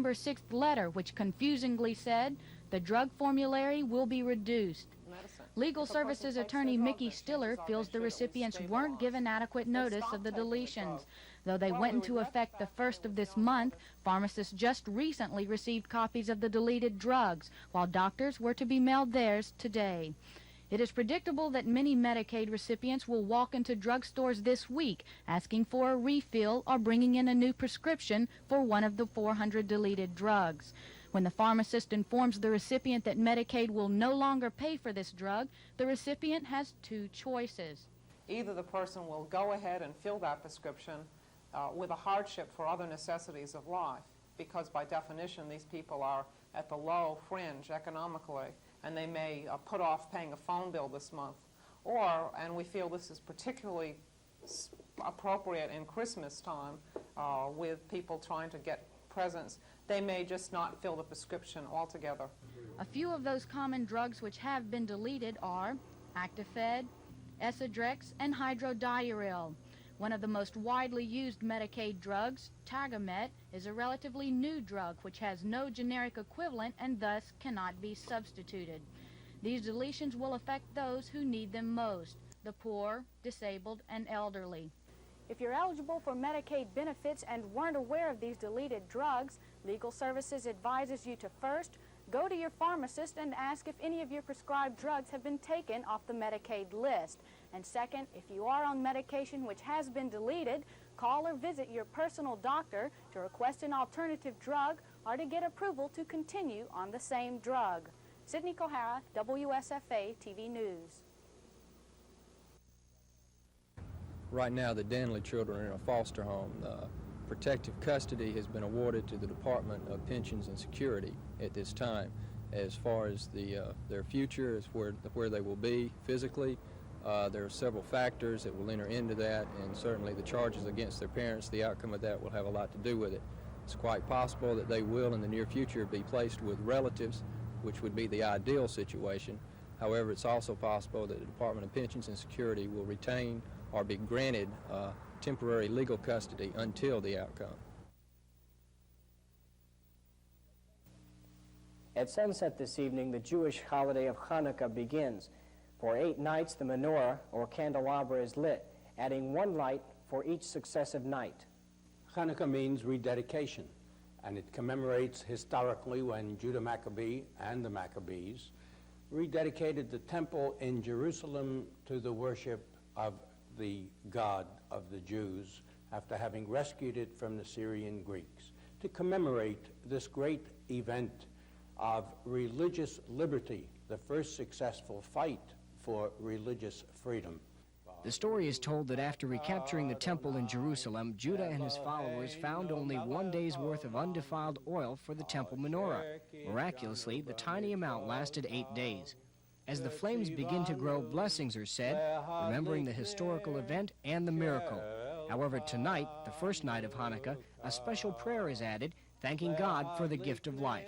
December 6th letter, which confusingly said the drug formulary will be reduced. Legal Services attorney Mickey Stiller feels the recipients weren't given adequate notice of the deletions. Though they went into effect the 1st of this month, pharmacists just recently received copies of the deleted drugs, while doctors were to be mailed theirs today. It is predictable that many Medicaid recipients will walk into drugstores this week asking for a refill or bringing in a new prescription for one of the 400 deleted drugs. When the pharmacist informs the recipient that Medicaid will no longer pay for this drug, the recipient has two choices. Either the person will go ahead and fill that prescription with a hardship for other necessities of life, because by definition these people are at the low fringe economically, and they may put off paying a phone bill this month. Or, and we feel this is particularly appropriate in Christmas time with people trying to get presents, they may just not fill the prescription altogether. A few of those common drugs which have been deleted are Actifed, Esadrex, and Hydrodiuril. One of the most widely used Medicaid drugs, Tagamet, is a relatively new drug which has no generic equivalent and thus cannot be substituted. These deletions will affect those who need them most, the poor, disabled, and elderly. If you're eligible for Medicaid benefits and weren't aware of these deleted drugs, Legal Services advises you to first go to your pharmacist and ask if any of your prescribed drugs have been taken off the Medicaid list. And second, if you are on medication which has been deleted, call or visit your personal doctor to request an alternative drug or to get approval to continue on the same drug. Sydney Kohara, WSFA TV News. Right now, the Denley children are in a foster home. Protective custody has been awarded to the Department of Pensions and Security at this time. As far as their future, as where they will be physically, there are several factors that will enter into that, and certainly the charges against their parents, the outcome of that will have a lot to do with it. It's quite possible that they will in the near future be placed with relatives, which would be the ideal situation. However, it's also possible that the Department of Pensions and Security will retain or be granted temporary legal custody until the outcome. At sunset this evening, the Jewish holiday of Hanukkah begins. For 8 nights, the menorah, or candelabra, is lit, adding 1 light for each successive night. Hanukkah means rededication, and it commemorates historically when Judah Maccabee and the Maccabees rededicated the temple in Jerusalem to the worship of the God of the Jews after having rescued it from the Syrian Greeks. To commemorate this great event of religious liberty, the first successful fight for religious freedom. The story is told that after recapturing the temple in Jerusalem, Judah and his followers found only 1 day's worth of undefiled oil for the temple menorah. Miraculously, the tiny amount lasted 8 days. As the flames begin to grow, blessings are said, remembering the historical event and the miracle. However, tonight, the first night of Hanukkah, a special prayer is added, thanking God for the gift of life.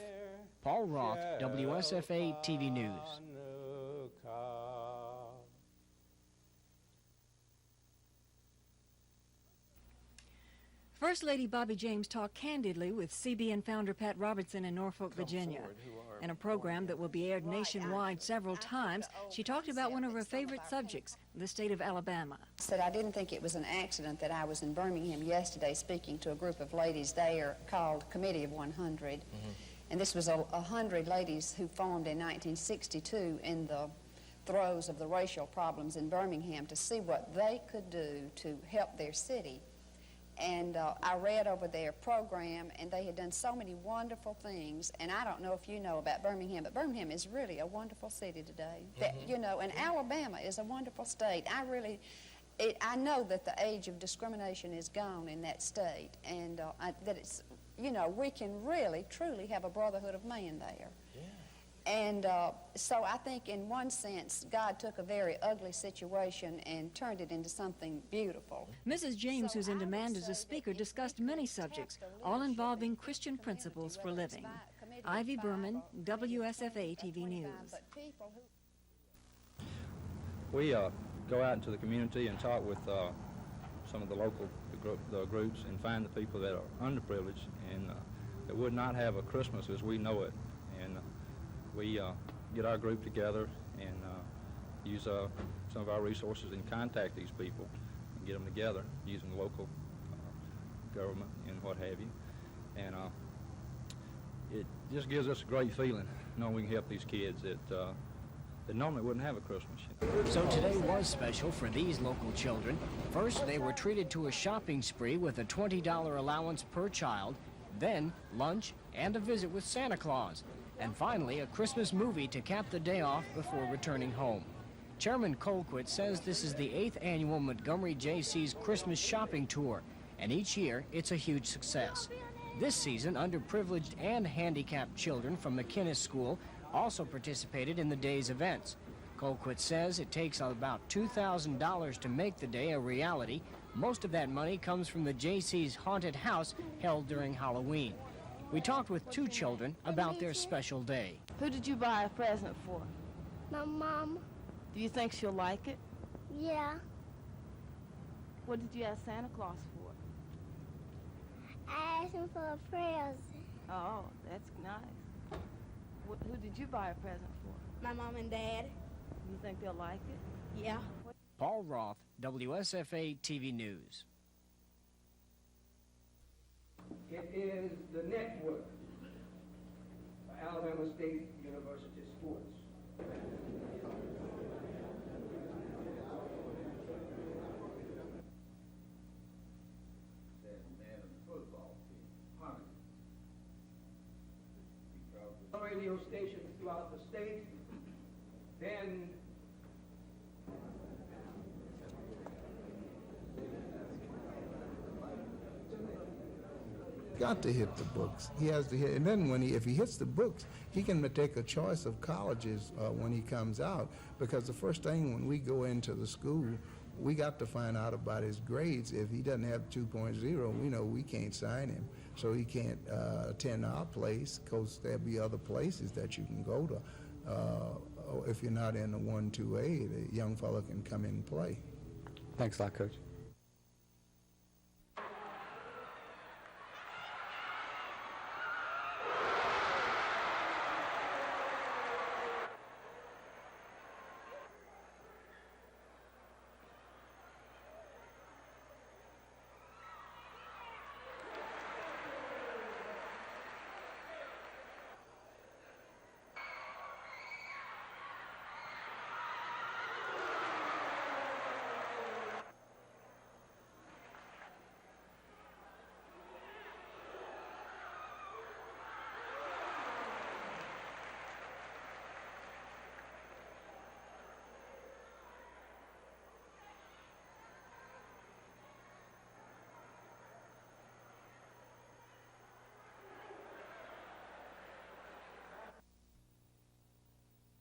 Paul Roth, WSFA TV News. First Lady Bobby James talked candidly with CBN founder Pat Robertson in Norfolk, Virginia. In a program that will be aired nationwide several times, she talked about one of her favorite subjects, the state of Alabama. Said I didn't think it was an accident that I was in Birmingham yesterday speaking to a group of ladies there called Committee of 100. And this was 100 ladies who formed in 1962 in the throes of the racial problems in Birmingham to see what they could do to help their city. And I read over their program, and they had done so many wonderful things. And I don't know if you know about Birmingham, but Birmingham is really a wonderful city today. That, you know, and Alabama is a wonderful state. I know that the age of discrimination is gone in that state, and that it's, you know, we can really, truly have a brotherhood of man there. Yeah. And so I think in one sense, God took a very ugly situation and turned it into something beautiful. Mrs. James, who's in demand as a speaker, discussed many subjects, all involving Christian principles for living. Ivy Berman, WSFA TV News. We go out into the community and talk with some of the local groups and find the people that are underprivileged and that would not have a Christmas as we know it. And we get our group together and use some of our resources and contact these people and get them together using local government and what have you. And it just gives us a great feeling knowing we can help these kids that normally wouldn't have a Christmas. So today was special for these local children. First, they were treated to a shopping spree with a $20 allowance per child, then lunch and a visit with Santa Claus, and finally a Christmas movie to cap the day off before returning home. Chairman Colquitt says this is the 8th annual Montgomery J.C.'s Christmas shopping tour, and each year it's a huge success. This season, underprivileged and handicapped children from McKinnis School also participated in the day's events. Colquitt says it takes about $2,000 to make the day a reality. Most of that money comes from the J.C.'s haunted house held during Halloween. We talked with 2 children about their special day. Who did you buy a present for? My mom. Do you think she'll like it? Yeah. What did you ask Santa Claus for? I asked him for a present. Oh, that's nice. Who did you buy a present for? My mom and dad. You think they'll like it? Yeah. Paul Roth, WSFA TV News. It is the network for Alabama State University sports. Radio stations throughout the state, then got to hit the books. He has to hit, and then if he hits the books, he can take a choice of colleges when he comes out, because the first thing when we go into the school, we got to find out about his grades. If he doesn't have 2.0, we know we can't sign him. So he can't attend our place, because there'll be other places that you can go to. If you're not in the 1-2A, the young fella can come in and play. Thanks a lot, Coach.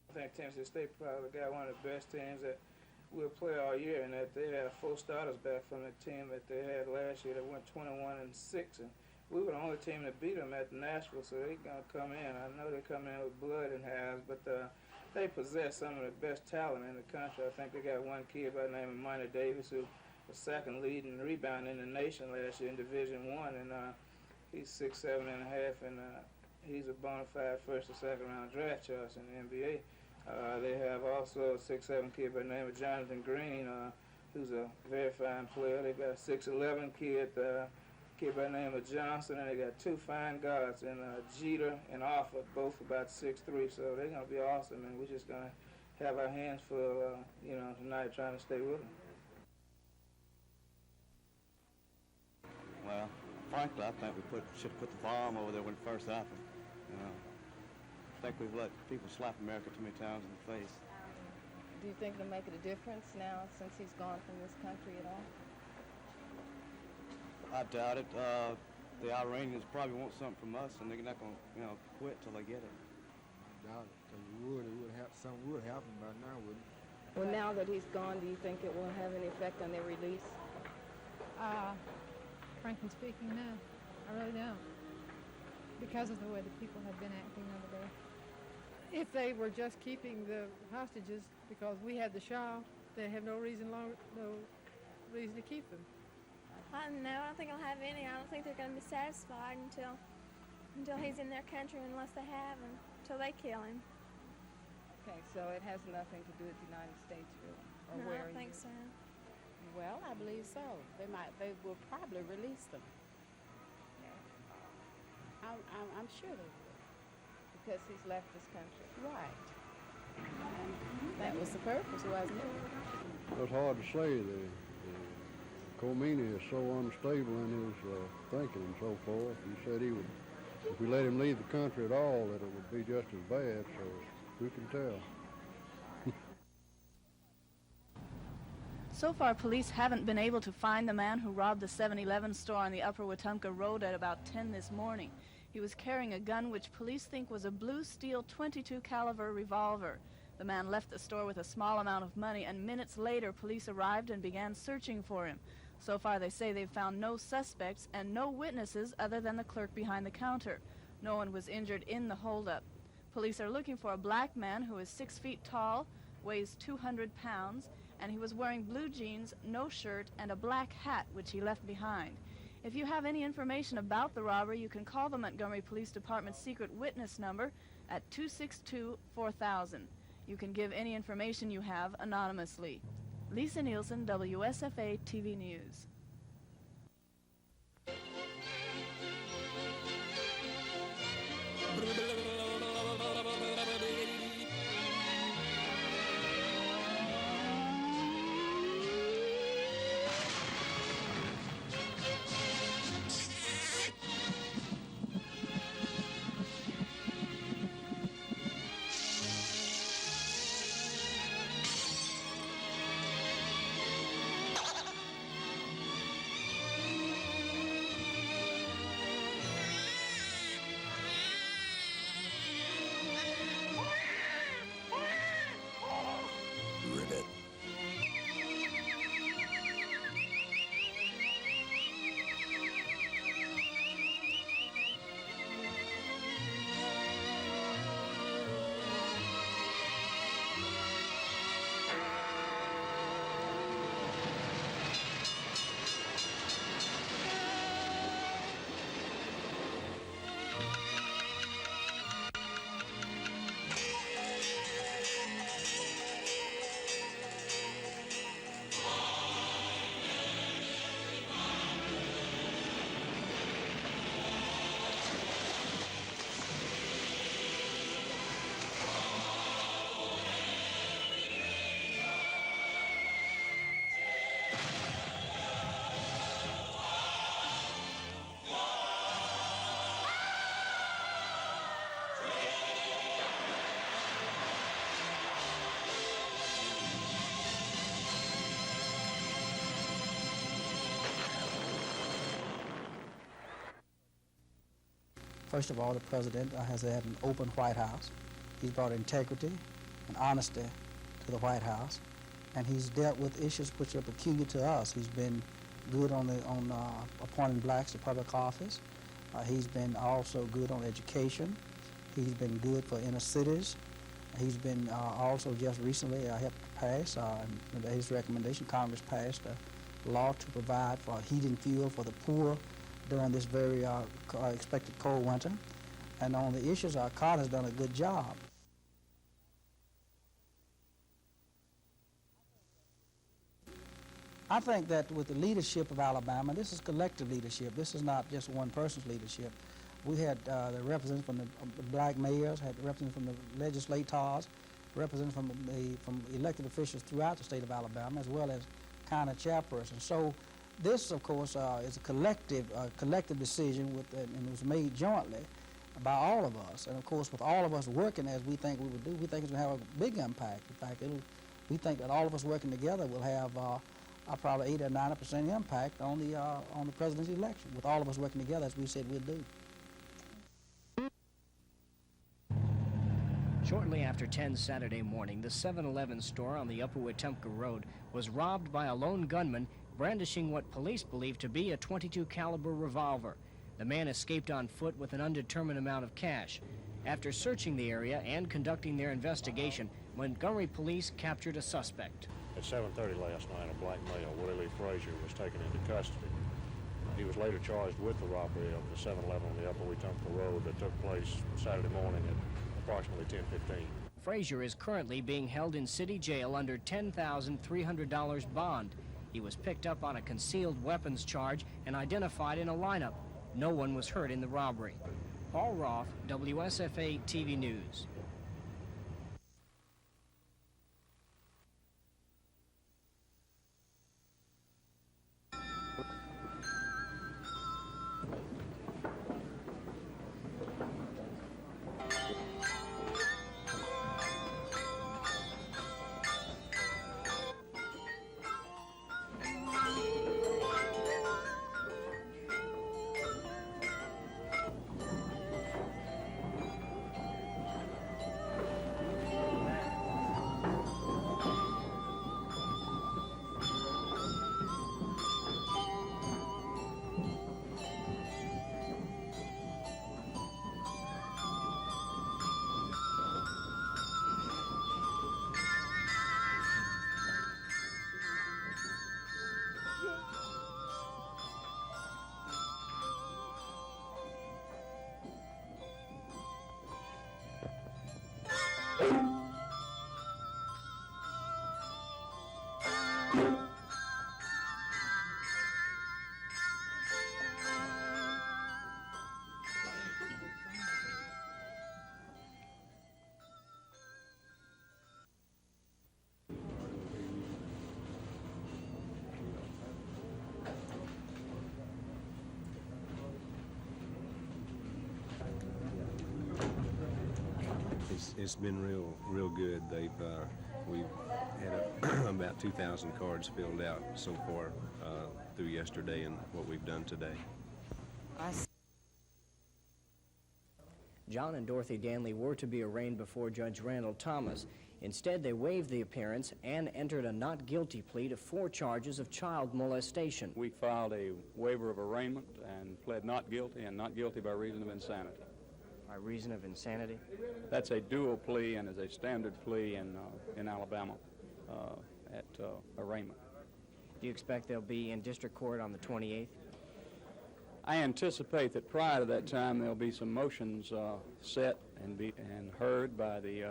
I think Tennessee State probably got one of the best teams that we'll play all year, and that they had 4 starters back from the team that they had last year that went 21-6, and we were the only team that beat them at Nashville, so they're going to come in. I know they come in with blood and halves, but they possess some of the best talent in the country. I think they got one kid by the name of Minor Davis, who was second leading rebound in the nation last year in Division I, and he's 6'7.5", and he's a bona fide first or second round draft choice in the NBA. They have also a 6'7" kid by the name of Jonathan Green, who's a very fine player. They got a 6'11" kid by the name of Johnson, and they got 2 fine guards, and Jeter and Offutt, both about 6'3", so they're going to be awesome, and we're just going to have our hands full, tonight trying to stay with them. Well, frankly, I think we should have put the bomb over there when it first happened. I think we've let people slap America too many times in the face. Do you think it'll make it a difference now since he's gone from this country at all? I doubt it. The Iranians probably want something from us, and they're not going to, quit till they get it. I doubt it, because something would happen by now, wouldn't it? Well, now that he's gone, do you think it will have any effect on their release? Frankly speaking, no. I really don't. Because of the way the people have been acting over there. If they were just keeping the hostages because we had the Shah, they have no reason to keep them. I don't know. I don't think I'll have any. I don't think they're going to be satisfied until until he's in their country, unless they have him, until they kill him. Okay, so it has nothing to do with the United States, really? Or No, where I don't think you... so. Well, I believe so. They will probably release them. I'm sure they will. Because he's left this country. Right. And that was the purpose, wasn't it? It's hard to say. The Khomeini is so unstable in his thinking and so forth. He said he would, if we let him leave the country at all, that it would be just as bad, so who can tell? So far, police haven't been able to find the man who robbed the 7-Eleven store on the Upper Wetumpka Road at about 10 this morning. He was carrying a gun which police think was a blue steel .22 caliber revolver. The man left the store with a small amount of money, and minutes later, police arrived and began searching for him. So far, they say they've found no suspects and no witnesses other than the clerk behind the counter. No one was injured in the holdup. Police are looking for a black man who is 6 feet tall, weighs 200 pounds, and he was wearing blue jeans, no shirt, and a black hat, which he left behind. If you have any information about the robbery, you can call the Montgomery Police Department's secret witness number at 262-4000. You can give any information you have anonymously. Lisa Nielsen, WSFA TV News. First of all, the president has had an open White House. He's brought integrity and honesty to the White House, and he's dealt with issues which are peculiar to us. He's been good on appointing blacks to public office. He's been also good on education. He's been good for inner cities. He's been also just recently helped pass, his recommendation, Congress passed a law to provide for heating fuel for the poor during this very expected cold winter. And on the issues, Carter has done a good job. I think that with the leadership of Alabama, this is collective leadership. This is not just one person's leadership. We had the representatives from the black mayors, had representatives from the legislators, representatives from elected officials throughout the state of Alabama, as well as county chairpersons. So this, of course, is a collective decision, and it was made jointly by all of us. And of course, with all of us working as we think we would do, we think it's going to have a big impact. In fact, we think that all of us working together will have probably 80 or 90% impact on the president's election. With all of us working together, as we said we'd do. Shortly after 10 Saturday morning, the 7-Eleven store on the Upper Wetumpka Road was robbed by a lone gunman brandishing what police believe to be a .22 caliber revolver. The man escaped on foot with an undetermined amount of cash. After searching the area and conducting their investigation, Montgomery police captured a suspect. At 7:30 last night, a black male, Willie Lee Frazier, was taken into custody. He was later charged with the robbery of the 7-Eleven on the Upper Wetumpka Road that took place Saturday morning at approximately 10:15. Frazier is currently being held in city jail under $10,300 bond. He was picked up on a concealed weapons charge and identified in a lineup. No one was hurt in the robbery. Paul Roth, WSFA TV News. It's been real good. We've had about 2,000 cards filled out so far through yesterday and what we've done today. John and Dorothy Danley were to be arraigned before Judge Randall Thomas. Instead, they waived the appearance and entered a not guilty plea to 4 charges of child molestation. We filed a waiver of arraignment and pled not guilty and not guilty by reason of insanity. By reason of insanity? That's a dual plea and is a standard plea in Alabama at arraignment. Do you expect they'll be in district court on the 28th? I anticipate that prior to that time there'll be some motions set and heard by the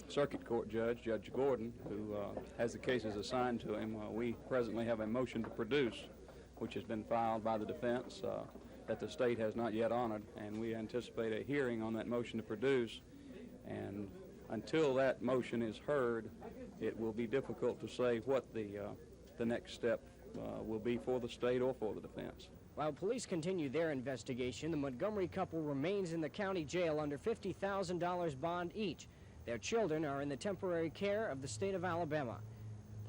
circuit court judge, Judge Gordon, who has the cases assigned to him. We presently have a motion to produce, which has been filed by the defense that the state has not yet honored, and we anticipate a hearing on that motion to produce. And until that motion is heard, it will be difficult to say what the next step will be for the state or for the defense. While police continue their investigation, the Montgomery couple remains in the county jail under $50,000 bond each. Their children are in the temporary care of the state of Alabama.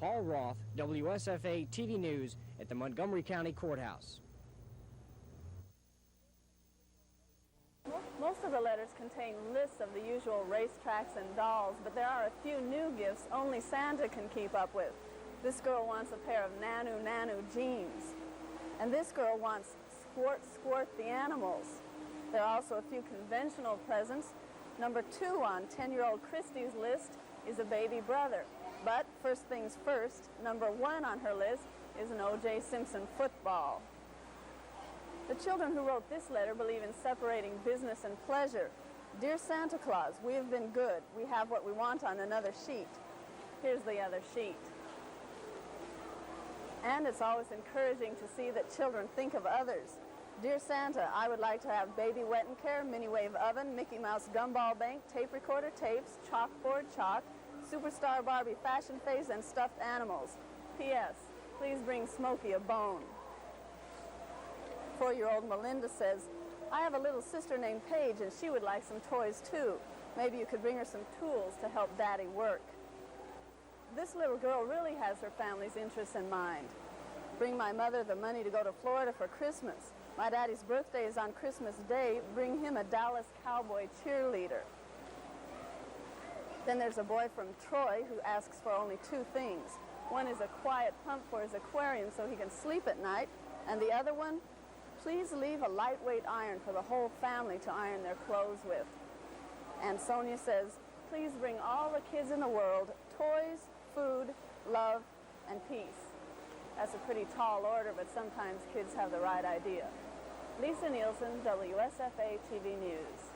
Paul Roth, WSFA TV News at the Montgomery County Courthouse. Most of the letters contain lists of the usual racetracks and dolls, but there are a few new gifts only Santa can keep up with. This girl wants a pair of Nanu jeans. And this girl wants Squirt the animals. There are also a few conventional presents. Number 2 on 10-year-old Christie's list is a baby brother. But first things first, number 1 on her list is an O.J. Simpson football. The children who wrote this letter believe in separating business and pleasure. Dear Santa Claus, we have been good. We have what we want on another sheet. Here's the other sheet. And it's always encouraging to see that children think of others. Dear Santa, I would like to have baby wet and care, mini wave oven, Mickey Mouse gumball bank, tape recorder tapes, chalkboard chalk, Superstar Barbie fashion face, and stuffed animals. P.S. Please bring Smokey a bone. 4-year-old Melinda says, I have a little sister named Paige and she would like some toys too. Maybe you could bring her some tools to help Daddy work. This little girl really has her family's interests in mind. Bring my mother the money to go to Florida for Christmas. My daddy's birthday is on Christmas Day. Bring him a Dallas Cowboy cheerleader. Then there's a boy from Troy who asks for only 2 things. One is a quiet pump for his aquarium so he can sleep at night, and the other one, please leave a lightweight iron for the whole family to iron their clothes with. And Sonia says, please bring all the kids in the world toys, food, love, and peace. That's a pretty tall order, but sometimes kids have the right idea. Lisa Nielsen, WSFA TV News.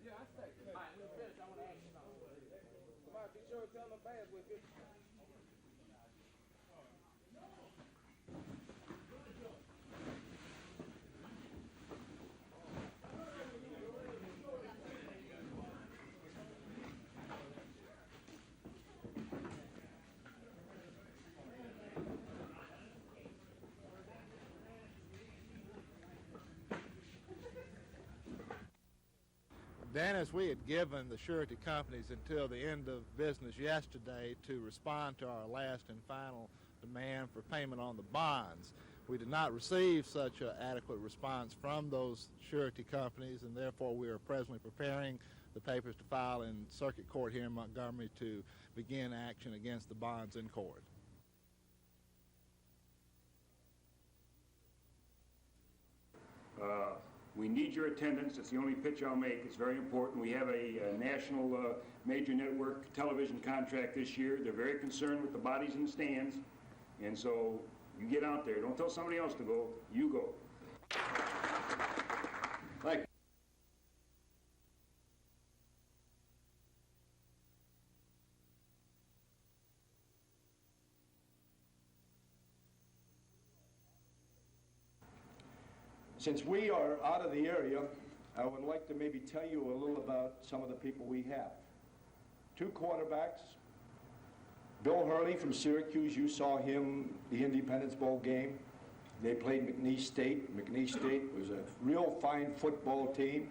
Yeah, I say. All right, we'll finish. I want to ask you something. Somebody be sure to tell them fast with you. Dennis, we had given the surety companies until the end of business yesterday to respond to our last and final demand for payment on the bonds. We did not receive such an adequate response from those surety companies, and therefore we are presently preparing the papers to file in circuit court here in Montgomery to begin action against the bonds in court. We need your attendance. It's the only pitch I'll make. It's very important. We have a national major network television contract this year. They're very concerned with the bodies in the stands. And so you get out there. Don't tell somebody else to go. You go. Thank you. Since we are out of the area, I would like to maybe tell you a little about some of the people we have. 2 quarterbacks. Bill Hurley from Syracuse, you saw him the Independence Bowl game. They played McNeese State. McNeese State was a real fine football team.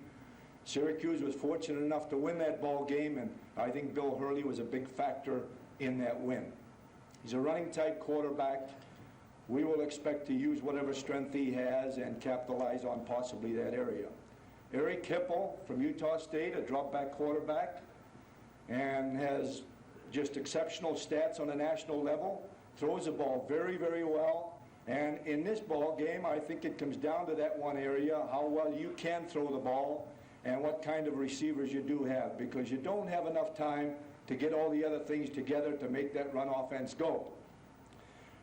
Syracuse was fortunate enough to win that ball game, and I think Bill Hurley was a big factor in that win. He's a running type quarterback. We will expect to use whatever strength he has and capitalize on possibly that area. Eric Hipple from Utah State, a drop-back quarterback, and has just exceptional stats on a national level, throws the ball very, very well. And in this ball game, I think it comes down to that one area, how well you can throw the ball and what kind of receivers you do have, because you don't have enough time to get all the other things together to make that run offense go.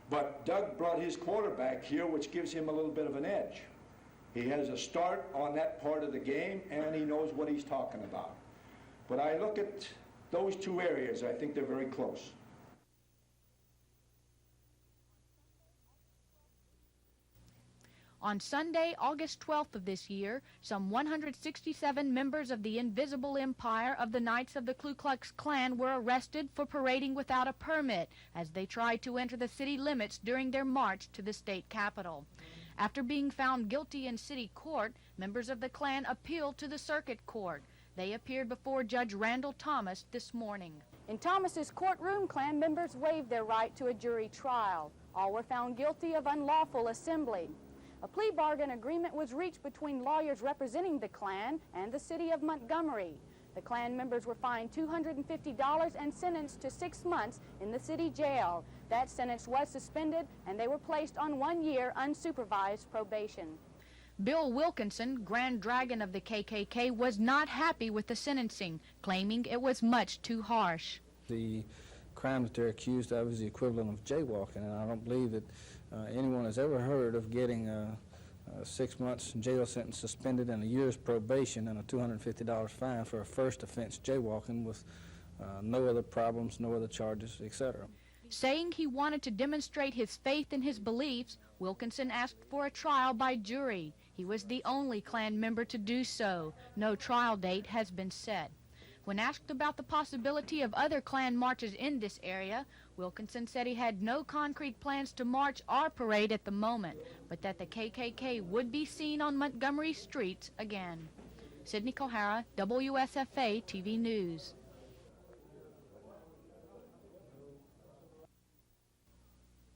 But Doug brought his quarterback here, which gives him a little bit of an edge. He has a start on that part of the game, and he knows what he's talking about. But I look at those 2 areas, I think they're very close. On Sunday, August 12th of this year, some 167 members of the Invisible Empire of the Knights of the Ku Klux Klan were arrested for parading without a permit as they tried to enter the city limits during their march to the state capitol. After being found guilty in city court, members of the Klan appealed to the circuit court. They appeared before Judge Randall Thomas this morning. In Thomas's courtroom, Klan members waived their right to a jury trial. All were found guilty of unlawful assembly. A plea bargain agreement was reached between lawyers representing the Klan and the city of Montgomery. The Klan members were fined $250 and sentenced to 6 months in the city jail. That sentence was suspended, and they were placed on 1-year unsupervised probation. Bill Wilkinson, Grand Dragon of the KKK, was not happy with the sentencing, claiming it was much too harsh. The crime that they're accused of is the equivalent of jaywalking, and I don't believe that anyone has ever heard of getting a 6 months jail sentence suspended and a year's probation and a $250 fine for a first offense jaywalking with no other problems, no other charges, etc. Saying he wanted to demonstrate his faith in his beliefs, Wilkinson asked for a trial by jury. He was the only Klan member to do so. No trial date has been set. When asked about the possibility of other Klan marches in this area, Wilkinson said he had no concrete plans to march or parade at the moment, but that the KKK would be seen on Montgomery streets again. Sydney Kohara, WSFA TV News.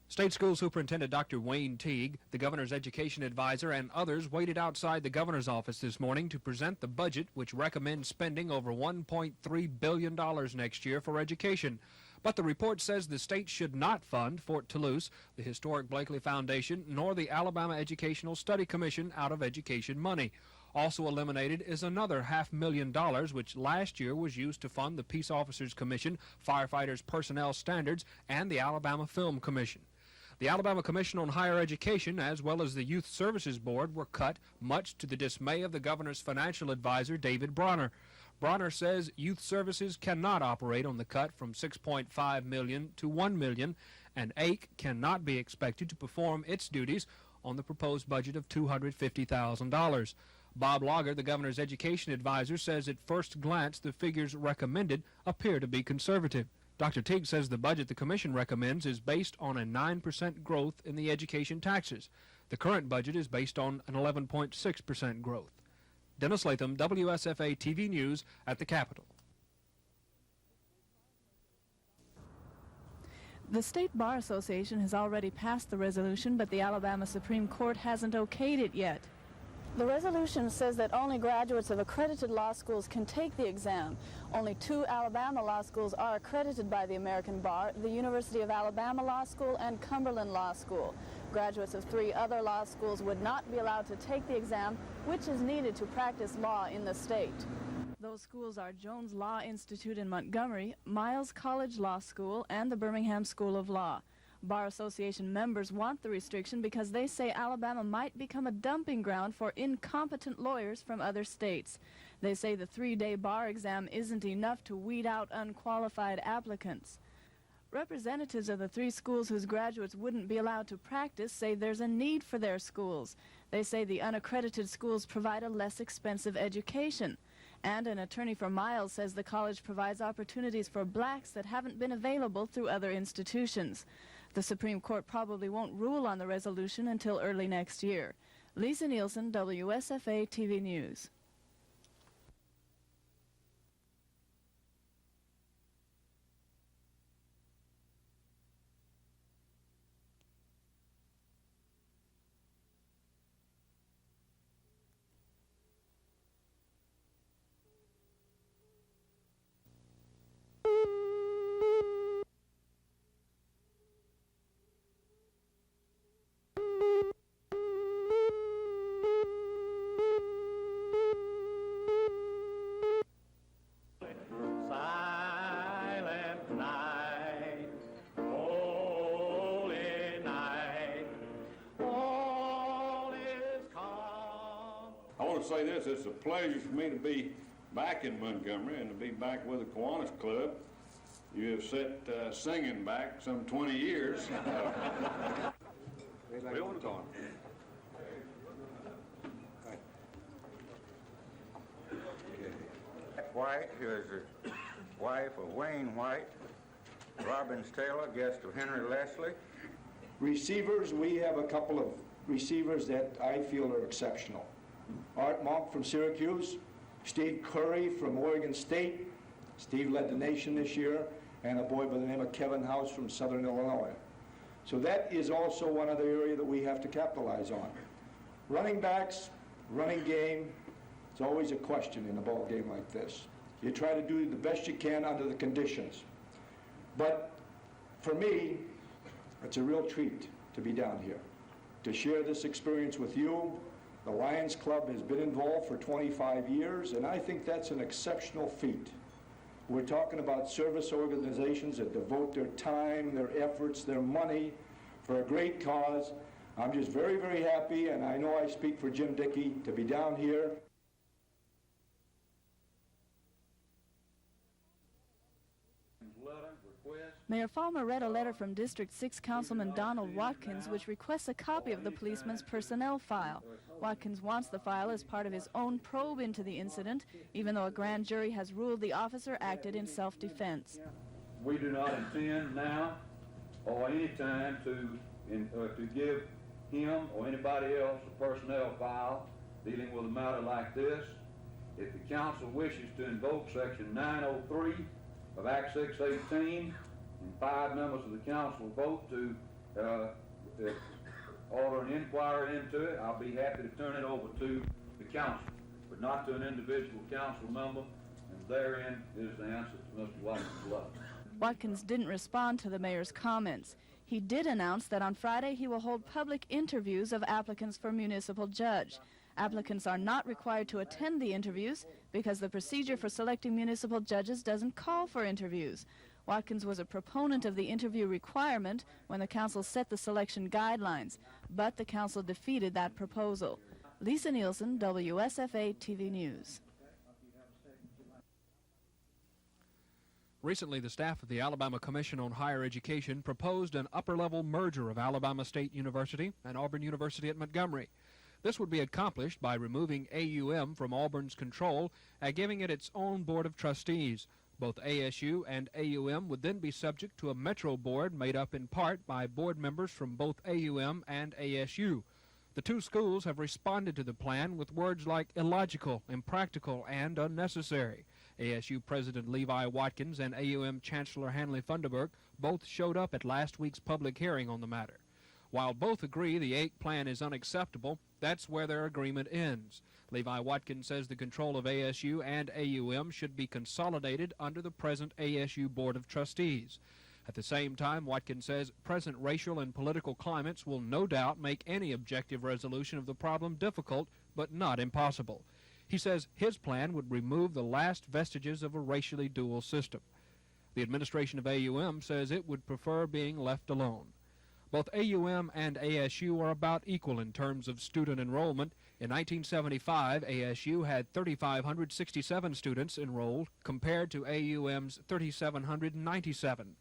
State School Superintendent Dr. Wayne Teague, the governor's education advisor, and others waited outside the governor's office this morning to present the budget, which recommends spending over $1.3 billion next year for education. But the report says the state should not fund Fort Toulouse, the historic Blakely Foundation, nor the Alabama Educational Study Commission out of education money. Also eliminated is another $500,000, which last year was used to fund the Peace Officers Commission, Firefighters Personnel Standards, and the Alabama Film Commission. The Alabama Commission on Higher Education, as well as the Youth Services Board, were cut, much to the dismay of the governor's financial advisor, David Bronner. Bronner says youth services cannot operate on the cut from $6.5 million to $1 million, and AIC cannot be expected to perform its duties on the proposed budget of $250,000. Bob Lager, the governor's education advisor, says at first glance the figures recommended appear to be conservative. Dr. Teague says the budget the commission recommends is based on a 9% growth in the education taxes. The current budget is based on an 11.6% growth. Dennis Latham, WSFA TV News at the Capitol. The State Bar Association has already passed the resolution, but the Alabama Supreme Court hasn't okayed it yet. The resolution says that only graduates of accredited law schools can take the exam. Only 2 Alabama law schools are accredited by the American Bar, the University of Alabama Law School and Cumberland Law School. Graduates of 3 other law schools would not be allowed to take the exam, which is needed to practice law in the state. Those schools are Jones Law Institute in Montgomery, Miles College Law School, and the Birmingham School of Law. Bar Association members want the restriction because they say Alabama might become a dumping ground for incompetent lawyers from other states. They say the 3-day bar exam isn't enough to weed out unqualified applicants. Representatives of the 3 schools whose graduates wouldn't be allowed to practice say there's a need for their schools. They say the unaccredited schools provide a less expensive education. And an attorney for Miles says the college provides opportunities for blacks that haven't been available through other institutions. The Supreme Court probably won't rule on the resolution until early next year. Lisa Nielsen, WSFA TV News. Say this, it's a pleasure for me to be back in Montgomery and to be back with the Kiwanis Club. You have set singing back some 20 years. White, who is the wife of Wayne White, Robbins Taylor, guest of Henry Leslie. Receivers, we have a couple of receivers that I feel are exceptional. Art Monk from Syracuse, Steve Curry from Oregon State. Steve led the nation this year, and a boy by the name of Kevin House from Southern Illinois. So that is also one other area that we have to capitalize on. Running backs, running game, it's always a question in a ball game like this. You try to do the best you can under the conditions. But for me, it's a real treat to be down here, to share this experience with you. The Lions Club has been involved for 25 years, and I think that's an exceptional feat. We're talking about service organizations that devote their time, their efforts, their money for a great cause. I'm just very, very happy, and I know I speak for Jim Dickey, to be down here. Mayor Falmer read a letter from District 6 Councilman Donald Watkins, which requests a copy of the policeman's personnel file. Watkins wants the file as part of his own probe into the incident, even though a grand jury has ruled the officer acted in self-defense. We do not intend now or any time to give him or anybody else a personnel file dealing with a matter like this. If the council wishes to invoke Section 903 of Act 618, and 5 members of the council vote to order an inquiry into it, I'll be happy to turn it over to the council, but not to an individual council member, and therein is the answer to Mr. Watkins' letter. Watkins didn't respond to the mayor's comments. He did announce that on Friday he will hold public interviews of applicants for municipal judge. Applicants are not required to attend the interviews because the procedure for selecting municipal judges doesn't call for interviews. Watkins was a proponent of the interview requirement when the council set the selection guidelines, but the council defeated that proposal. Lisa Nielsen, WSFA TV News. Recently, the staff of the Alabama Commission on Higher Education proposed an upper-level merger of Alabama State University and Auburn University at Montgomery. This would be accomplished by removing AUM from Auburn's control and giving it its own board of trustees. Both ASU and AUM would then be subject to a metro board made up in part by board members from both AUM and ASU. The two schools have responded to the plan with words like illogical, impractical, and unnecessary. ASU President Levi Watkins and AUM Chancellor Hanley Funderburk both showed up at last week's public hearing on the matter. While both agree the AIC plan is unacceptable, that's where their agreement ends. Levi Watkins says the control of ASU and AUM should be consolidated under the present ASU Board of Trustees. At the same time, Watkins says present racial and political climates will no doubt make any objective resolution of the problem difficult, but not impossible. He says his plan would remove the last vestiges of a racially dual system. The administration of AUM says it would prefer being left alone. Both AUM and ASU are about equal in terms of student enrollment. In 1975, ASU had 3,567 students enrolled compared to AUM's 3,797.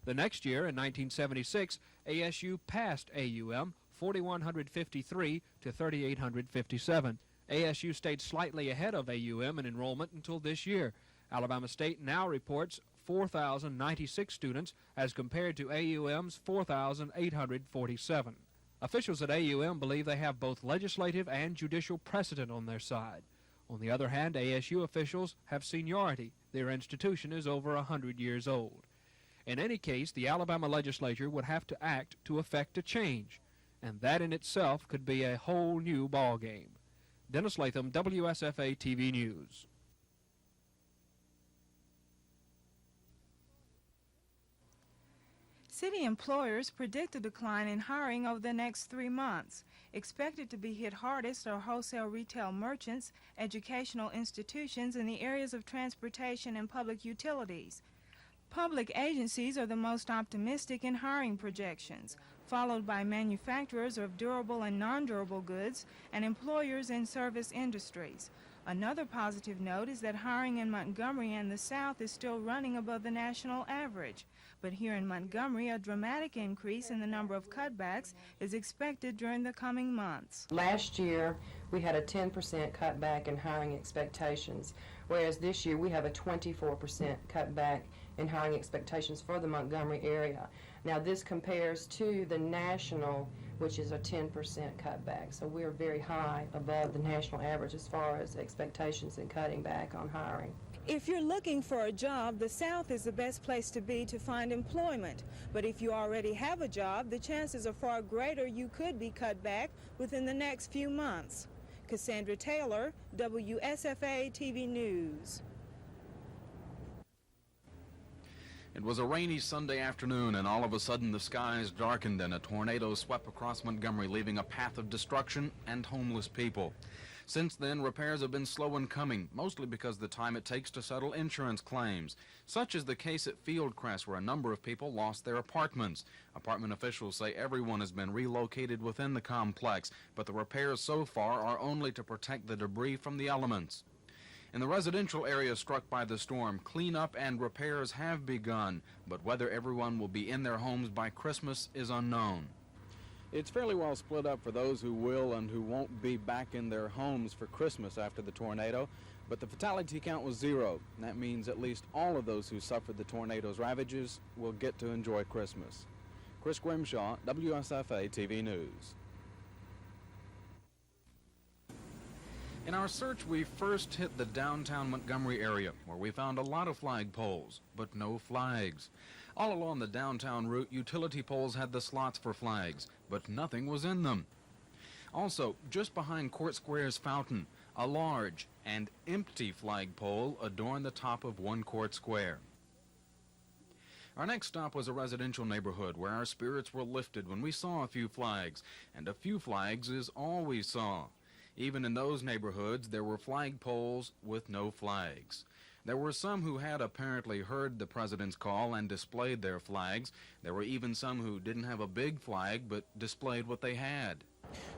The next year, in 1976, ASU passed AUM 4,153 to 3,857. ASU stayed slightly ahead of AUM in enrollment until this year. Alabama State now reports 4,096 students as compared to AUM's 4,847. Officials at AUM believe they have both legislative and judicial precedent on their side. On the other hand, ASU officials have seniority. Their institution is over 100 years old. In any case, the Alabama legislature would have to act to effect a change, and that in itself could be a whole new ballgame. Dennis Latham, WSFA TV News. City employers predict a decline in hiring over the next 3 months. Expected to be hit hardest are wholesale retail merchants, educational institutions, and the areas of transportation and public utilities. Public agencies are the most optimistic in hiring projections, followed by manufacturers of durable and non-durable goods and employers in service industries. Another positive note is that hiring in Montgomery and the South is still running above the national average. But here in Montgomery, a dramatic increase in the number of cutbacks is expected during the coming months. Last year, we had a 10% cutback in hiring expectations, whereas this year we have a 24% cutback in hiring expectations for the Montgomery area. Now, this compares to the national, which is a 10% cutback. So we're very high above the national average as far as expectations and cutting back on hiring. If you're looking for a job, the South is the best place to be to find employment. But if you already have a job, the chances are far greater you could be cut back within the next few months. Cassandra Taylor, WSFA TV News. It was a rainy Sunday afternoon, and all of a sudden the skies darkened and a tornado swept across Montgomery, leaving a path of destruction and homeless people. Since then, repairs have been slow in coming, mostly because of the time it takes to settle insurance claims. Such is the case at Fieldcrest, where a number of people lost their apartments. Apartment officials say everyone has been relocated within the complex, but the repairs so far are only to protect the debris from the elements. In the residential area struck by the storm, cleanup and repairs have begun, but whether everyone will be in their homes by Christmas is unknown. It's fairly well split up for those who will and who won't be back in their homes for Christmas after the tornado, but the fatality count was 0. And that means at least all of those who suffered the tornado's ravages will get to enjoy Christmas. Chris Grimshaw, WSFA TV News. In our search, we first hit the downtown Montgomery area, where we found a lot of flag poles, but no flags. All along the downtown route, utility poles had the slots for flags, but nothing was in them. Also, just behind Court Square's fountain, a large and empty flagpole adorned the top of One Court Square. Our next stop was a residential neighborhood where our spirits were lifted when we saw a few flags, and a few flags is all we saw. Even in those neighborhoods, there were flagpoles with no flags. There were some who had apparently heard the president's call and displayed their flags. There were even some who didn't have a big flag but displayed what they had.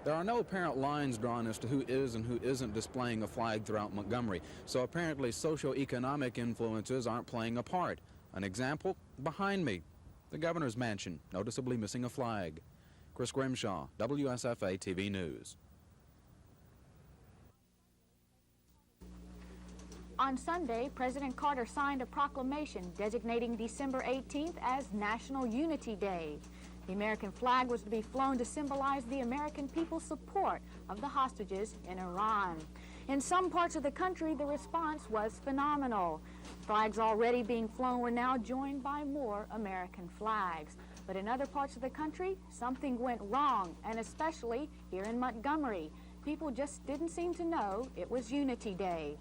There are no apparent lines drawn as to who is and who isn't displaying a flag throughout Montgomery, so apparently socioeconomic influences aren't playing a part. An example, behind me, the governor's mansion, noticeably missing a flag. Chris Grimshaw, WSFA TV News. On Sunday, President Carter signed a proclamation designating December 18th as National Unity Day. The American flag was to be flown to symbolize the American people's support of the hostages in Iran. In some parts of the country, the response was phenomenal. Flags already being flown were now joined by more American flags. But in other parts of the country, something went wrong, and especially here in Montgomery. People just didn't seem to know it was Unity Day.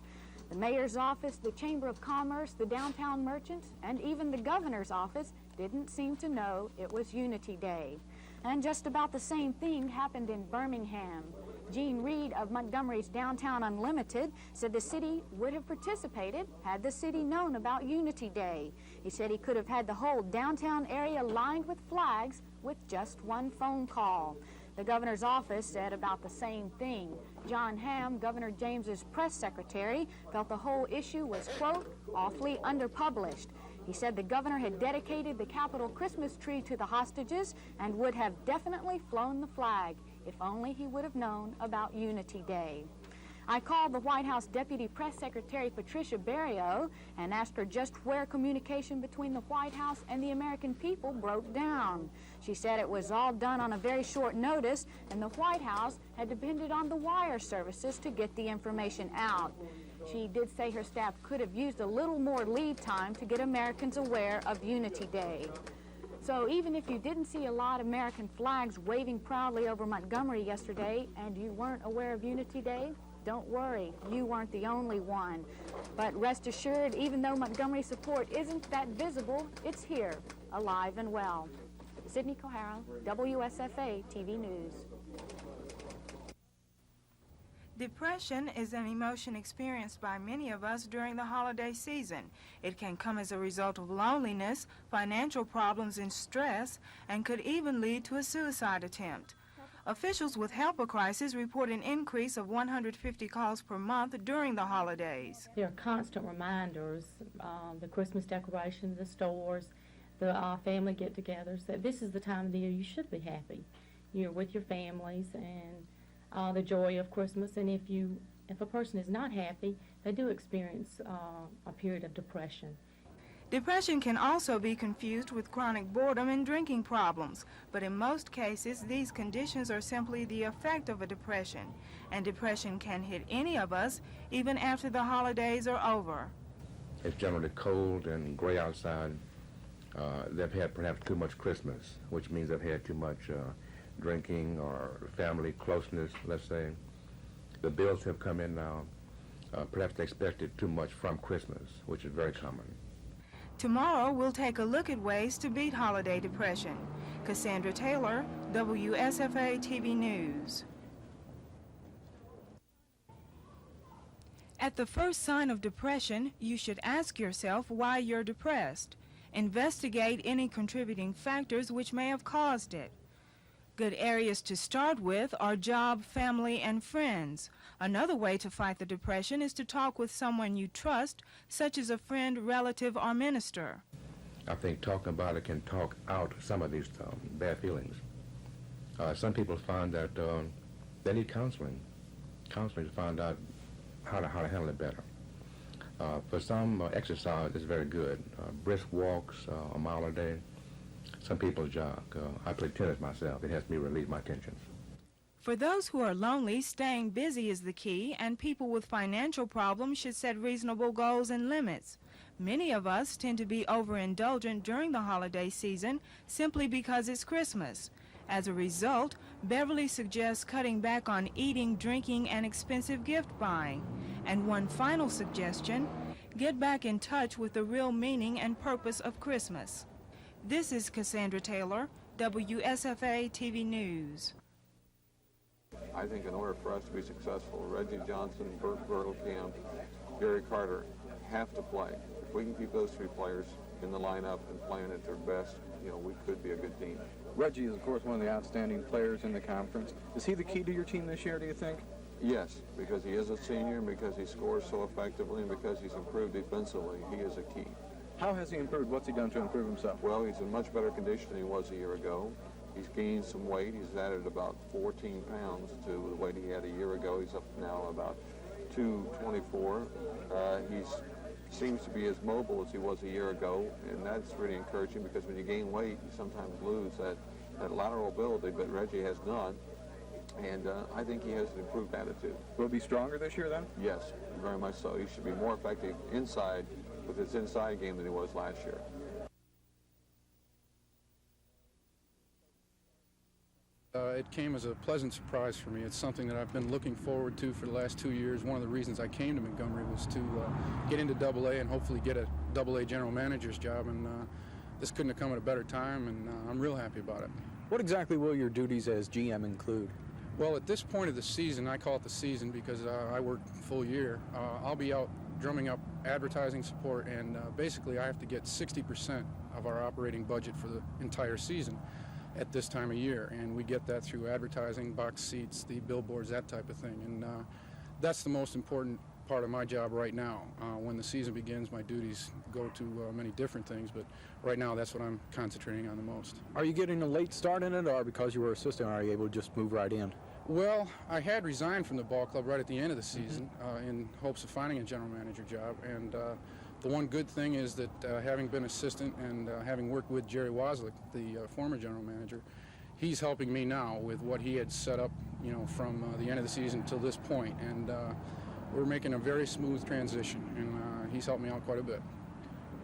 The mayor's office, the Chamber of Commerce, the downtown merchants, and even the governor's office didn't seem to know it was Unity Day. And just about the same thing happened in Birmingham. Gene Reed of Montgomery's Downtown Unlimited said the city would have participated had the city known about Unity Day. He said he could have had the whole downtown area lined with flags with just one phone call. The governor's office said about the same thing. John Hamm, Governor James's press secretary, felt the whole issue was, quote, awfully underpublished. He said the governor had dedicated the Capitol Christmas tree to the hostages and would have definitely flown the flag if only he would have known about Unity Day. I called the White House Deputy Press Secretary Patricia Berrio and asked her just where communication between the White House and the American people broke down. She said it was all done on a very short notice, and the White House had depended on the wire services to get the information out. She did say her staff could have used a little more lead time to get Americans aware of Unity Day. So even if you didn't see a lot of American flags waving proudly over Montgomery yesterday and you weren't aware of Unity Day, don't worry, you weren't the only one. But rest assured, even though Montgomery support isn't that visible, it's here, alive and well. Sydney Kohara, WSFA TV News. Depression is an emotion experienced by many of us during the holiday season. It can come as a result of loneliness, financial problems, and stress, and could even lead to a suicide attempt. Officials with Help Crisis report an increase of 150 calls per month during the holidays. There are constant reminders, the Christmas decorations, the stores, the family get-togethers, that this is the time of the year you should be happy. You're with your families and the joy of Christmas, and if a person is not happy, they do experience a period of depression. Depression can also be confused with chronic boredom and drinking problems, but in most cases, these conditions are simply the effect of a depression, and depression can hit any of us even after the holidays are over. It's generally cold and gray outside. They've had perhaps too much Christmas, which means they've had too much drinking or family closeness, let's say. The bills have come in now. Perhaps they expected too much from Christmas, which is very common. Tomorrow, we'll take a look at ways to beat holiday depression. Cassandra Taylor, WSFA TV News. At the first sign of depression, you should ask yourself why you're depressed. Investigate any contributing factors which may have caused it. Good areas to start with are job, family, and friends. Another way to fight the depression is to talk with someone you trust, such as a friend, relative, or minister. I think talking about it can talk out some of these bad feelings. Some people find that they need counseling to find out how to handle it better. For some, exercise is very good. Brisk walks, a mile a day. Some people jog. I play tennis myself. It helps me relieve my tensions. For those who are lonely, staying busy is the key, and people with financial problems should set reasonable goals and limits. Many of us tend to be overindulgent during the holiday season simply because it's Christmas. As a result, Beverly suggests cutting back on eating, drinking, and expensive gift buying. And one final suggestion, get back in touch with the real meaning and purpose of Christmas. This is Cassandra Taylor, WSFA TV News. I think in order for us to be successful, Reggie Johnson, Burt Bertelkamp, Gary Carter have to play. If we can keep those three players in the lineup and playing at their best, we could be a good team. Reggie is, of course, one of the outstanding players in the conference. Is he the key to your team this year, do you think? Yes, because he is a senior, and because he scores so effectively, and because he's improved defensively, he is a key. How has he improved? What's he done to improve himself? Well, he's in much better condition than he was a year ago. He's gained some weight. He's added about 14 pounds to the weight he had a year ago. He's up now about 224. He seems to be as mobile as he was a year ago, and that's really encouraging because when you gain weight, you sometimes lose that lateral ability, but Reggie has none. And I think he has an improved attitude. Will he be stronger this year, then? Yes, very much so. He should be more effective inside with his inside game than he was last year. It came as a pleasant surprise for me. It's something that I've been looking forward to for the last 2 years. One of the reasons I came to Montgomery was to get into AA and hopefully get a AA general manager's job, and this couldn't have come at a better time, and I'm real happy about it. What exactly will your duties as GM include? Well, at this point of the season, I call it the season because I work full year, I'll be out drumming up advertising support, and basically I have to get 60% of our operating budget for the entire season at this time of year, and we get that through advertising, box seats, the billboards, that type of thing, and that's the most important part of my job right now. When the season begins, my duties go to many different things, but right now that's what I'm concentrating on the most. Are you getting a late start in it, or because you were assistant, are you able to just move right in? Well, I had resigned from the ball club right at the end of the season in hopes of finding a general manager job, and the one good thing is that having been assistant and having worked with Jerry Waslick, the former general manager, he's helping me now with what he had set up, from the end of the season till this point, and we're making a very smooth transition, and he's helped me out quite a bit.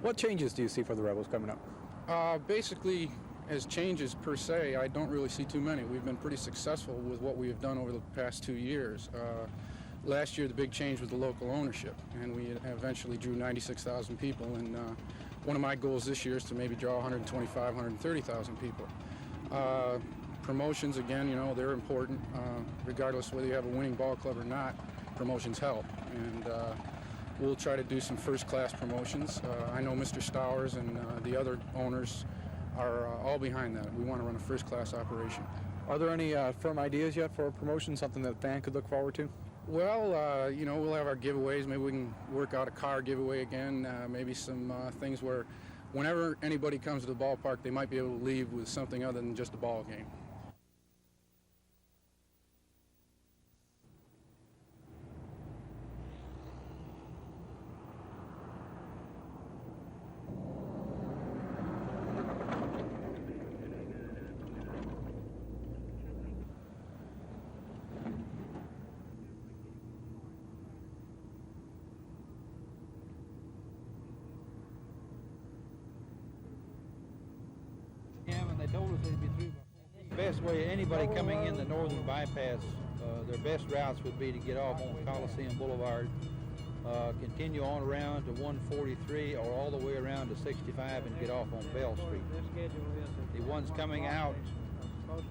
What changes do you see for the Rebels coming up? Basically, as changes per se, I don't really see too many. We've been pretty successful with what we have done over the past 2 years. Last year, the big change was the local ownership, and we eventually drew 96,000 people, and one of my goals this year is to maybe draw 125,000, 130,000 people. Promotions, again, they're important. Regardless of whether you have a winning ball club or not, promotions help, and we'll try to do some first-class promotions. I know Mr. Stowers and the other owners are all behind that. We want to run a first-class operation. Are there any firm ideas yet for a promotion, something that the fan could look forward to? Well, we'll have our giveaways. Maybe we can work out a car giveaway again, maybe some things where whenever anybody comes to the ballpark, they might be able to leave with something other than just a ball game. They told us they'd be through. The best way anybody coming in the northern bypass, their best routes would be to get off on Coliseum Boulevard, continue on around to 143 or all the way around to 65 and get off on Bell Street. The ones coming out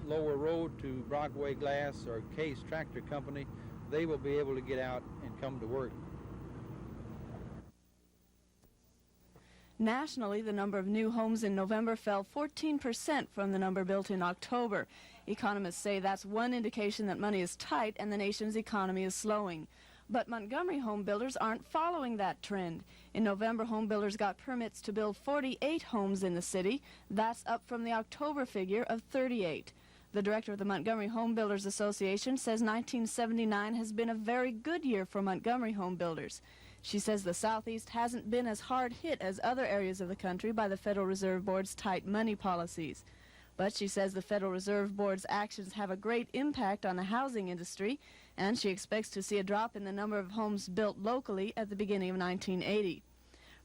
Lower Road to Brockway Glass or Case Tractor Company, they will be able to get out and come to work. Nationally, the number of new homes in November fell 14% from the number built in October. Economists say that's one indication that money is tight and the nation's economy is slowing. But Montgomery home builders aren't following that trend. In November, home builders got permits to build 48 homes in the city. That's up from the October figure of 38. The director of the Montgomery Home Builders Association says 1979 has been a very good year for Montgomery home builders. She says the Southeast hasn't been as hard hit as other areas of the country by the Federal Reserve Board's tight money policies. But she says the Federal Reserve Board's actions have a great impact on the housing industry, and she expects to see a drop in the number of homes built locally at the beginning of 1980.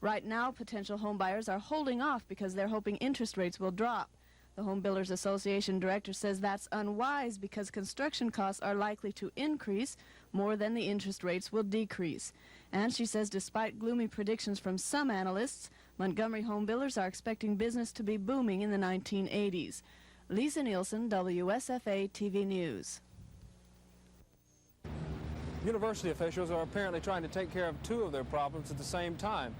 Right now, potential home buyers are holding off because they're hoping interest rates will drop. The Home Builders Association director says that's unwise because construction costs are likely to increase more than the interest rates will decrease. And she says despite gloomy predictions from some analysts, Montgomery home builders are expecting business to be booming in the 1980s. Lisa Nielsen, WSFA TV News. University officials are apparently trying to take care of two of their problems at the same time.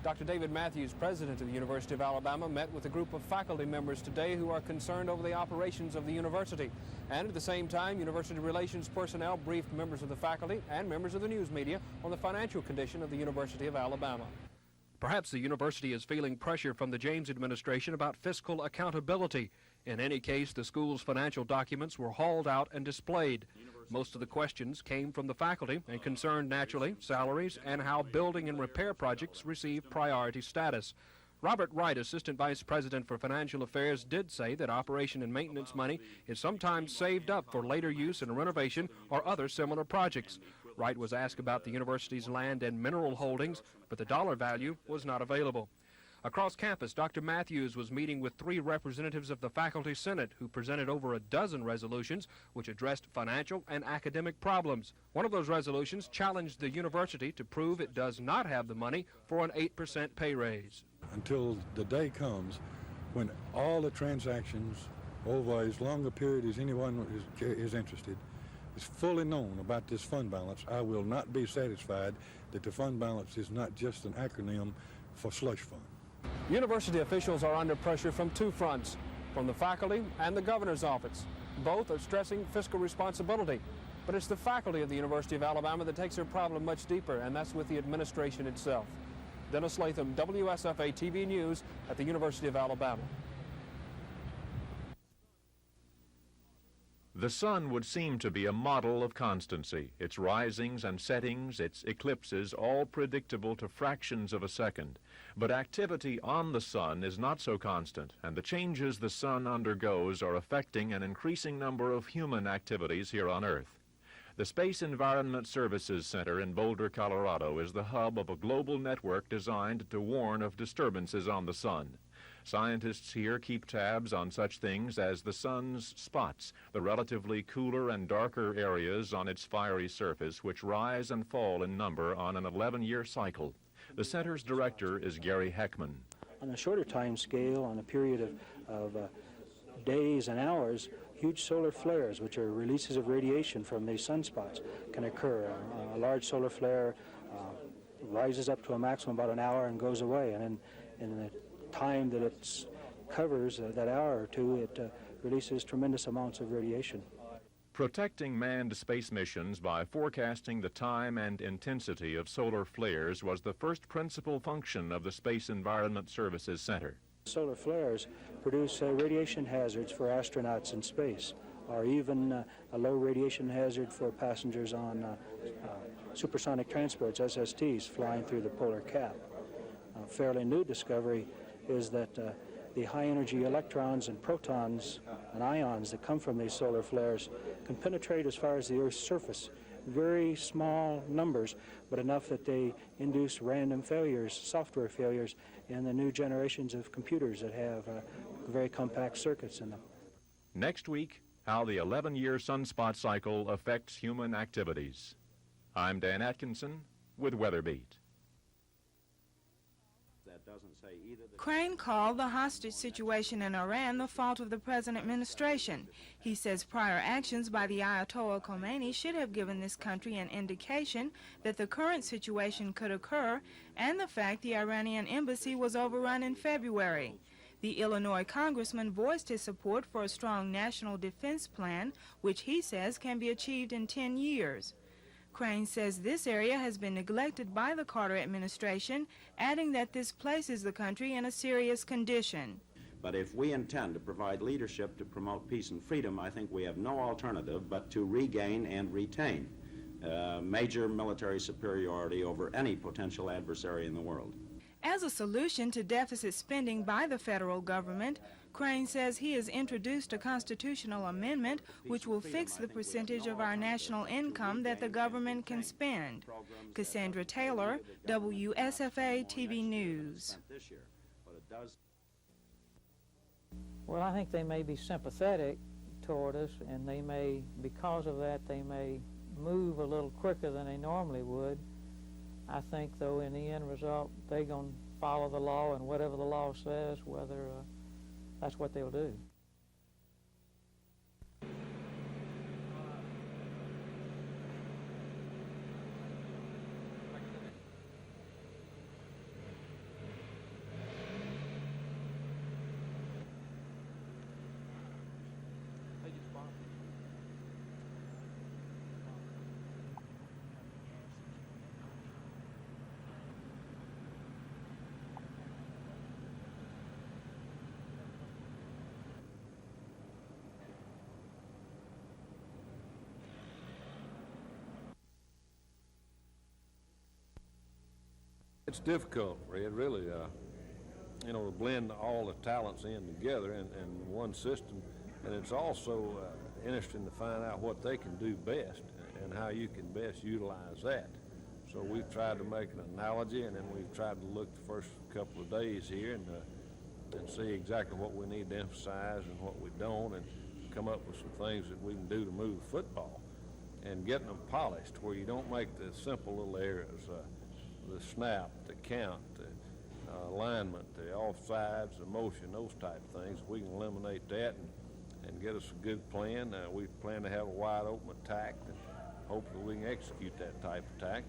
Dr. David Matthews, president of the University of Alabama, met with a group of faculty members today who are concerned over the operations of the university. And at the same time, university relations personnel briefed members of the faculty and members of the news media on the financial condition of the University of Alabama. Perhaps the university is feeling pressure from the James administration about fiscal accountability. In any case, the school's financial documents were hauled out and displayed. Most of the questions came from the faculty and concerned, naturally, salaries and how building and repair projects receive priority status. Robert Wright, Assistant Vice President for Financial Affairs, did say that operation and maintenance money is sometimes saved up for later use in renovation or other similar projects. Wright was asked about the university's land and mineral holdings, but the dollar value was not available. Across campus, Dr. Matthews was meeting with 3 representatives of the Faculty Senate who presented over a dozen resolutions which addressed financial and academic problems. One of those resolutions challenged the university to prove it does not have the money for an 8% pay raise. Until the day comes when all the transactions over as long a period as anyone is interested is fully known about this fund balance, I will not be satisfied that the fund balance is not just an acronym for slush fund. University officials are under pressure from 2 fronts, from the faculty and the governor's office. Both are stressing fiscal responsibility. But it's the faculty of the University of Alabama that takes their problem much deeper, and that's with the administration itself. Dennis Latham, WSFA TV News at the University of Alabama. The sun would seem to be a model of constancy, its risings and settings, its eclipses, all predictable to fractions of a second. But activity on the sun is not so constant, and the changes the sun undergoes are affecting an increasing number of human activities here on Earth. The Space Environment Services Center in Boulder, Colorado is the hub of a global network designed to warn of disturbances on the sun. Scientists here keep tabs on such things as the sun's spots, the relatively cooler and darker areas on its fiery surface which rise and fall in number on an 11-year cycle. The center's director is Gary Heckman. On a shorter time scale, on a period of days and hours, huge solar flares, which are releases of radiation from these sunspots, can occur. A large solar flare rises up to a maximum about an hour and goes away, and in the time that it covers, that hour or two, it releases tremendous amounts of radiation. Protecting manned space missions by forecasting the time and intensity of solar flares was the first principal function of the Space Environment Services Center. Solar flares produce radiation hazards for astronauts in space, or even a low radiation hazard for passengers on supersonic transports, SSTs, flying through the polar cap. A fairly new discovery is that the high-energy electrons and protons and ions that come from these solar flares can penetrate as far as the Earth's surface. Very small numbers, but enough that they induce random failures, software failures, in the new generations of computers that have very compact circuits in them. Next week, how the 11-year sunspot cycle affects human activities. I'm Dan Atkinson with Weatherbeat. doesn't say either. Crane called the hostage situation in Iran the fault of the present administration. He says prior actions by the Ayatollah Khomeini should have given this country an indication that the current situation could occur, and the fact the Iranian embassy was overrun in February. The Illinois congressman voiced his support for a strong national defense plan, which he says can be achieved in 10 years. Crane says this area has been neglected by the Carter administration, adding that this places the country in a serious condition. But if we intend to provide leadership to promote peace and freedom, I think we have no alternative but to regain and retain major military superiority over any potential adversary in the world. As a solution to deficit spending by the federal government, Crane says he has introduced a constitutional amendment which will fix the percentage of our national income that the government can spend. Cassandra Taylor, WSFA TV News. Well, I think they may be sympathetic toward us, and they may, because of that, they may move a little quicker than they normally would. I think, though, in the end result, they're going to follow the law, and whatever the law says, whether that's what they'll do. It's difficult, Red, really, you know, to blend all the talents in together in one system, and it's also interesting to find out what they can do best and how you can best utilize that. So we've tried to make an analogy, and then we've tried to look the first couple of days here and see exactly what we need to emphasize and what we don't, and come up with some things that we can do to move the football and getting them polished where you don't make the simple little errors. The snap, the count, the alignment, the offsides, the motion, those type of things. We can eliminate that and get us a good plan. We plan to have a wide open attack, and hopefully we can execute that type of attack.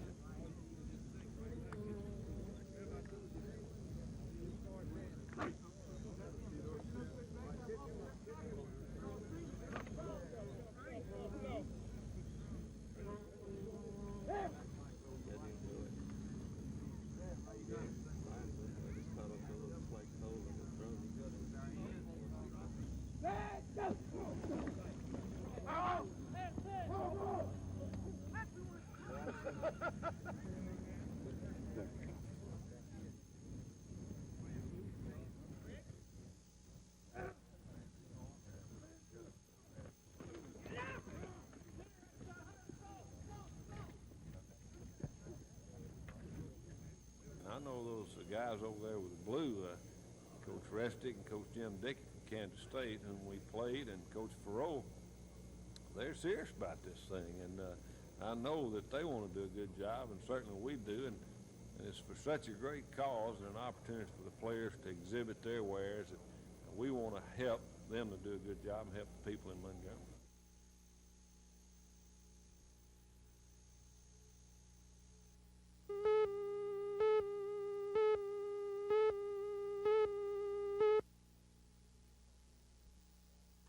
I know those guys over there with the blue, Coach Restick and Coach Jim Dickey from Kansas State, whom we played, and Coach Farrell, they're serious about this thing, and I know that they want to do a good job, and certainly we do, and it's for such a great cause and an opportunity for the players to exhibit their wares that we want to help them to do a good job and help the people in Montgomery.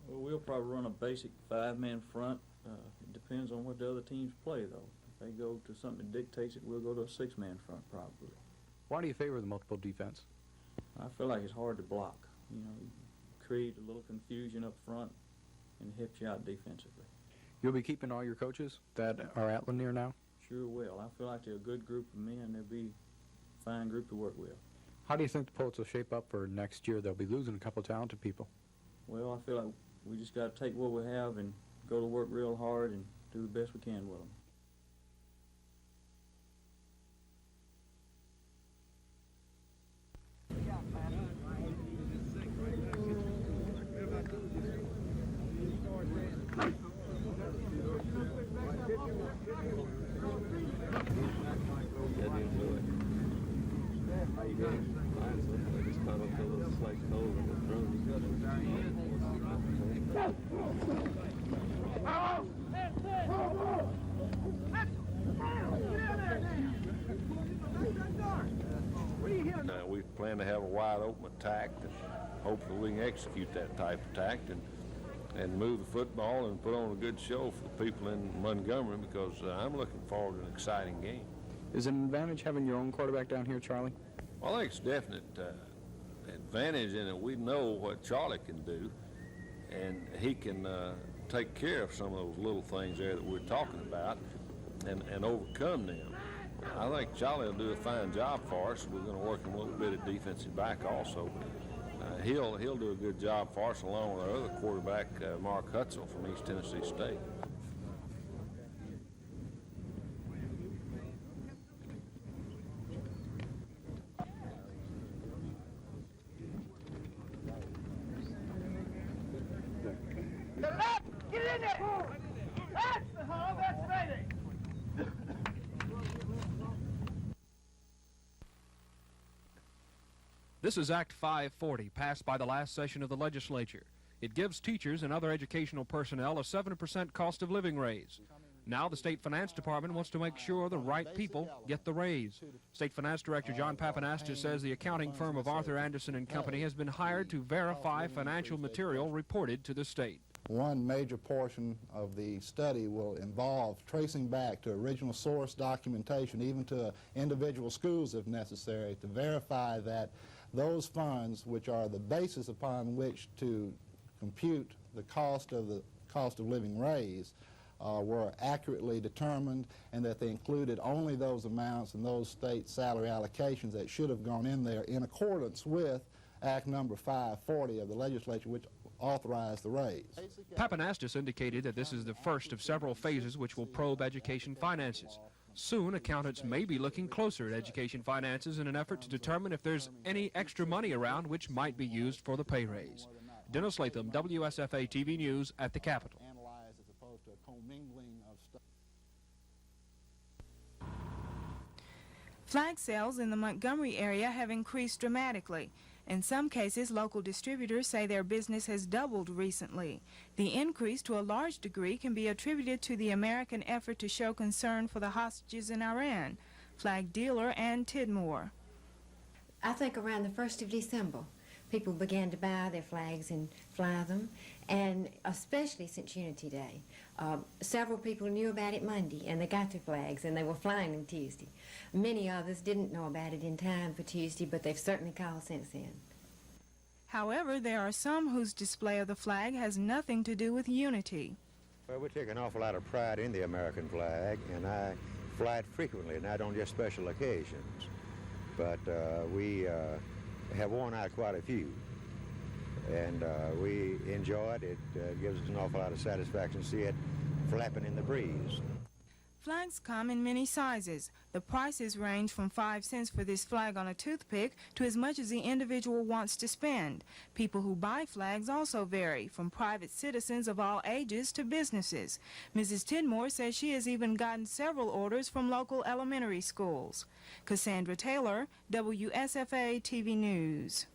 We'll probably run a basic 5-man front. It depends on what the other teams play, though. If they go to something that dictates it, we'll go to a 6-man front, probably. Why do you favor the multiple defense? I feel like it's hard to block. You know, you create a little confusion up front and it helps you out defensively. You'll be keeping all your coaches that are at Lanier now? Sure will. I feel like they're a good group of men. They'll be a fine group to work with. How do you think the Poets will shape up for next year? They'll be losing a couple of talented people. Well, I feel like we just got to take what we have and go to work real hard and do the best we can with them. How you doing? We plan to have a wide open attack, and hopefully we can execute that type of attack and move the football and put on a good show for the people in Montgomery, because I'm looking forward to an exciting game. Is it an advantage having your own quarterback down here, Charlie? Well, I think it's a definite advantage in that we know what Charlie can do, and he can take care of some of those little things there that we're talking about and overcome them. I think Charlie will do a fine job for us. We're going to work him a little bit at defensive back also. He'll do a good job for us, along with our other quarterback, Mark Hutzel from East Tennessee State. Get in there! That's the hole, that's ready! This is Act 540, passed by the last session of the legislature. It gives teachers and other educational personnel a 7% cost of living raise. Now the State Finance Department wants to make sure the right people get the raise. State Finance Director John Papanastis says the accounting firm of Arthur Anderson and Company has been hired to verify financial material reported to the state. One major portion of the study will involve tracing back to original source documentation, even to individual schools if necessary, to verify that those funds, which are the basis upon which to compute the cost of living raise, were accurately determined, and that they included only those amounts and those state salary allocations that should have gone in there in accordance with Act number 540 of the legislature, which authorized the raise. Papanastis indicated that this is the first of several phases which will probe education finances. Soon, accountants may be looking closer at education finances in an effort to determine if there's any extra money around which might be used for the pay raise. Dennis Latham, WSFA TV News at the Capitol. Flag sales in the Montgomery area have increased dramatically. In some cases, local distributors say their business has doubled recently. The increase, to a large degree, can be attributed to the American effort to show concern for the hostages in Iran. Flag dealer Ann Tidmore. I think around the 1st of December, people began to buy their flags and fly them, and especially since Unity Day. Several people knew about it Monday, and they got their flags, and they were flying them Tuesday. Many others didn't know about it in time for Tuesday, but they've certainly called since then. However, there are some whose display of the flag has nothing to do with unity. Well, we take an awful lot of pride in the American flag, and I fly it frequently, not on just special occasions. But we have worn out quite a few, and we enjoy it. It gives us an awful lot of satisfaction to see it flapping in the breeze. Flags come in many sizes. The prices range from 5 cents for this flag on a toothpick to as much as the individual wants to spend. People who buy flags also vary, from private citizens of all ages to businesses. Mrs. Tidmore says she has even gotten several orders from local elementary schools. Cassandra Taylor, WSFA TV News.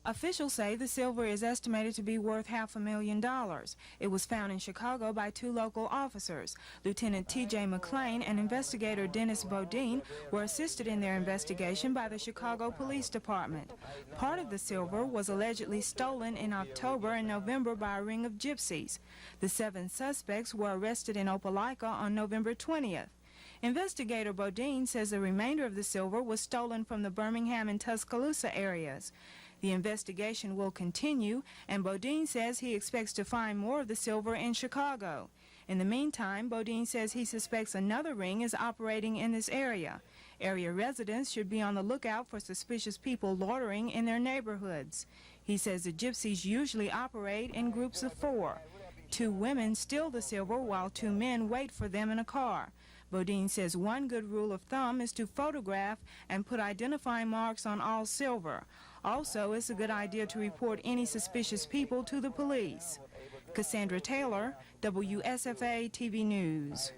Officials say the silver is estimated to be worth $500,000. It was found in Chicago by 2 local officers. Lieutenant T.J. McClain and investigator Dennis Bodine were assisted in their investigation by the Chicago Police Department. Part of the silver was allegedly stolen in October and November by a ring of gypsies. The 7 suspects were arrested in Opelika on November 20th. Investigator Bodine says the remainder of the silver was stolen from the Birmingham and Tuscaloosa areas. The investigation will continue, and Bodine says he expects to find more of the silver in Chicago. In the meantime, Bodine says he suspects another ring is operating in this area. Area residents should be on the lookout for suspicious people loitering in their neighborhoods. He says the gypsies usually operate in groups of 4. 2 women steal the silver while 2 men wait for them in a car. Bodine says one good rule of thumb is to photograph and put identifying marks on all silver. Also, it's a good idea to report any suspicious people to the police. Cassandra Taylor, WSFA TV News.